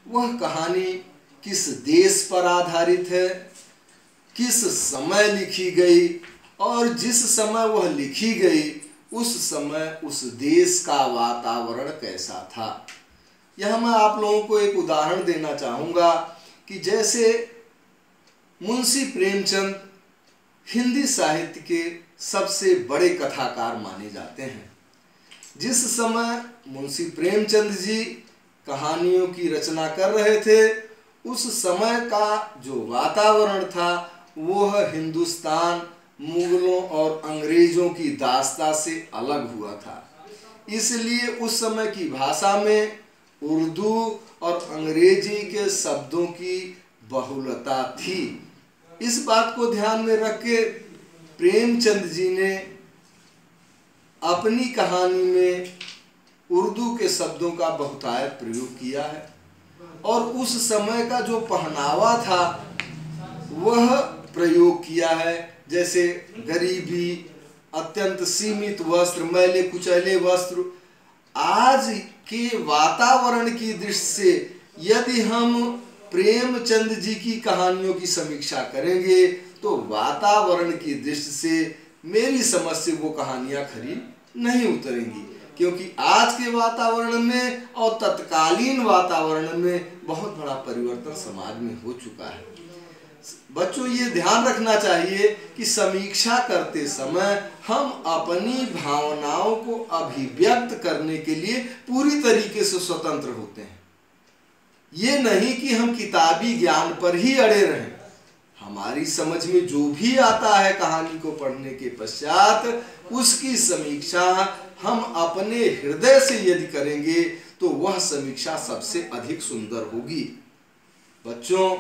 वह कहानी किस देश पर आधारित है, किस समय लिखी गई और जिस समय वह लिखी गई उस समय उस देश का वातावरण कैसा था। यह मैं आप लोगों को एक उदाहरण देना चाहूँगा कि जैसे मुंशी प्रेमचंद हिंदी साहित्य के सबसे बड़े कथाकार माने जाते हैं। जिस समय मुंशी प्रेमचंद जी कहानियों की रचना कर रहे थे उस समय का जो वातावरण था वह हिंदुस्तान मुगलों और अंग्रेज़ों की दास्ता से अलग हुआ था। इसलिए उस समय की भाषा में उर्दू और अंग्रेजी के शब्दों की बहुलता थी। इस बात को ध्यान में रख के प्रेमचंद जी ने अपनी कहानी में उर्दू के शब्दों का बहुतायत प्रयोग किया है और उस समय का जो पहनावा था वह प्रयोग किया है। जैसे गरीबी, अत्यंत सीमित वस्त्र, मैले कुचैले वस्त्र। आज के वातावरण की दृष्टि से यदि हम प्रेमचंद जी की कहानियों की समीक्षा करेंगे तो वातावरण की दृष्टि से मेरी समझ से वो कहानियाँ खरी नहीं उतरेंगी, क्योंकि आज के वातावरण में और तत्कालीन वातावरण में बहुत बड़ा परिवर्तन समाज में हो चुका है। बच्चों, ये ध्यान रखना चाहिए कि समीक्षा करते समय हम अपनी भावनाओं को अभिव्यक्त करने के लिए पूरी तरीके से स्वतंत्र होते हैं। ये नहीं कि हम किताबी ज्ञान पर ही अड़े रहें। हमारी समझ में जो भी आता है कहानी को पढ़ने के पश्चात उसकी समीक्षा हम अपने हृदय से यदि करेंगे तो वह समीक्षा सबसे अधिक सुंदर होगी। बच्चों,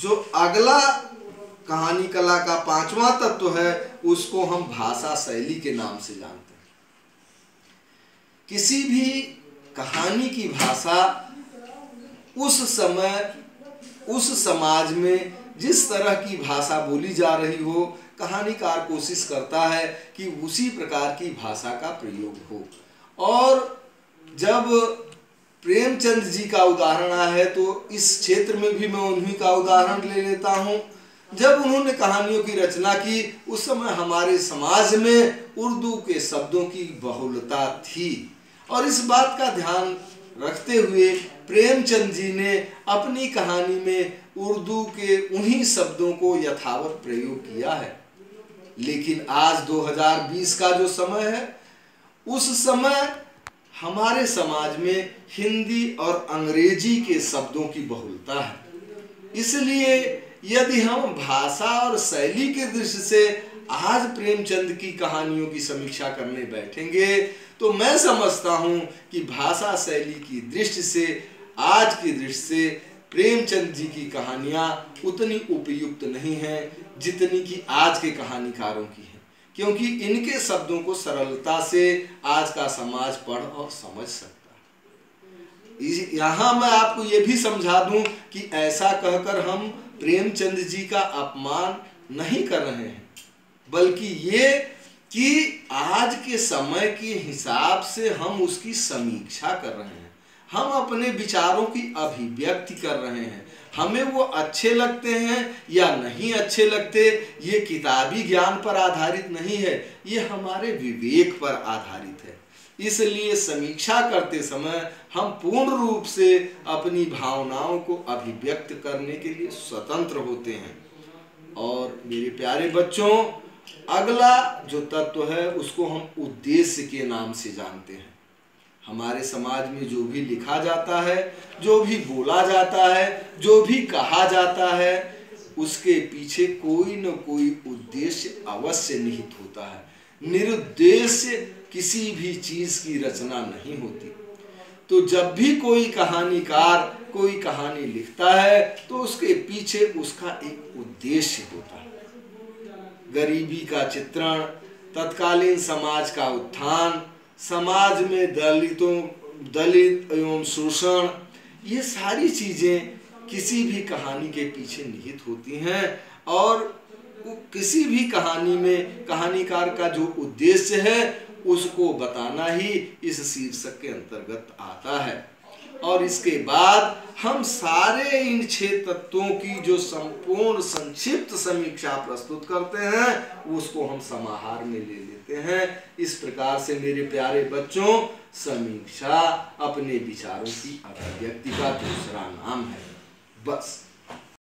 जो अगला कहानी कला का 5वां तत्व है उसको हम भाषा शैली के नाम से जानते हैं। किसी भी कहानी की भाषा उस समय उस समाज में जिस तरह की भाषा बोली जा रही हो, कहानीकार कोशिश करता है कि उसी प्रकार की भाषा का प्रयोग हो। और जब प्रेमचंद जी का उदाहरण आया है तो इस क्षेत्र में भी मैं उन्हीं का उदाहरण ले लेता हूँ। जब उन्होंने कहानियों की रचना की उस समय हमारे समाज में उर्दू के शब्दों की बहुलता थी और इस बात का ध्यान रखते हुए प्रेमचंद जी ने अपनी कहानी में उर्दू के उन्हीं शब्दों को यथावत प्रयोग किया है। लेकिन आज 2020 का जो समय है उस समय हमारे समाज में हिंदी और अंग्रेजी के शब्दों की बहुलता है। इसलिए यदि हम भाषा और शैली के दृष्टि से आज प्रेमचंद की कहानियों की समीक्षा करने बैठेंगे तो मैं समझता हूँ कि भाषा शैली की दृष्टि से आज की दृष्टि से प्रेमचंद जी की कहानियाँ उतनी उपयुक्त नहीं हैं जितनी कि आज के कहानीकारों की हैं, क्योंकि इनके शब्दों को सरलता से आज का समाज पढ़ और समझ सकता है। यहाँ मैं आपको ये भी समझा दूँ कि ऐसा कहकर हम प्रेमचंद जी का अपमान नहीं कर रहे हैं, बल्कि ये कि आज के समय के हिसाब से हम उसकी समीक्षा कर रहे हैं, हम अपने विचारों की अभिव्यक्ति कर रहे हैं। हमें वो अच्छे लगते हैं या नहीं अच्छे लगते, ये किताबी ज्ञान पर आधारित नहीं है, ये हमारे विवेक पर आधारित है। इसलिए समीक्षा करते समय हम पूर्ण रूप से अपनी भावनाओं को अभिव्यक्त करने के लिए स्वतंत्र होते हैं। और मेरे प्यारे बच्चों, अगला जो तत्व है उसको हम उद्देश्य के नाम से जानते हैं। हमारे समाज में जो भी लिखा जाता है, जो भी बोला जाता है, जो भी कहा जाता है, उसके पीछे कोई न कोई उद्देश्य अवश्य निहित होता है। निरुद्देश्य किसी भी चीज की रचना नहीं होती। तो जब भी कोई कहानीकार कोई कहानी लिखता है तो उसके पीछे उसका एक उद्देश्य होता है। गरीबी का चित्रण, तत्कालीन समाज का उत्थान, समाज में दलित एवं शोषण, ये सारी चीज़ें किसी भी कहानी के पीछे निहित होती हैं और किसी भी कहानी में कहानीकार का जो उद्देश्य है उसको बताना ही इस शीर्षक के अंतर्गत आता है। और इसके बाद हम सारे इन 6 तत्वों की जो संपूर्ण संक्षिप्त समीक्षा प्रस्तुत करते हैं उसको हम समाहार में ले लेते हैं। इस प्रकार से मेरे प्यारे बच्चों, समीक्षा अपने विचारों की अभिव्यक्ति का दूसरा नाम है। बस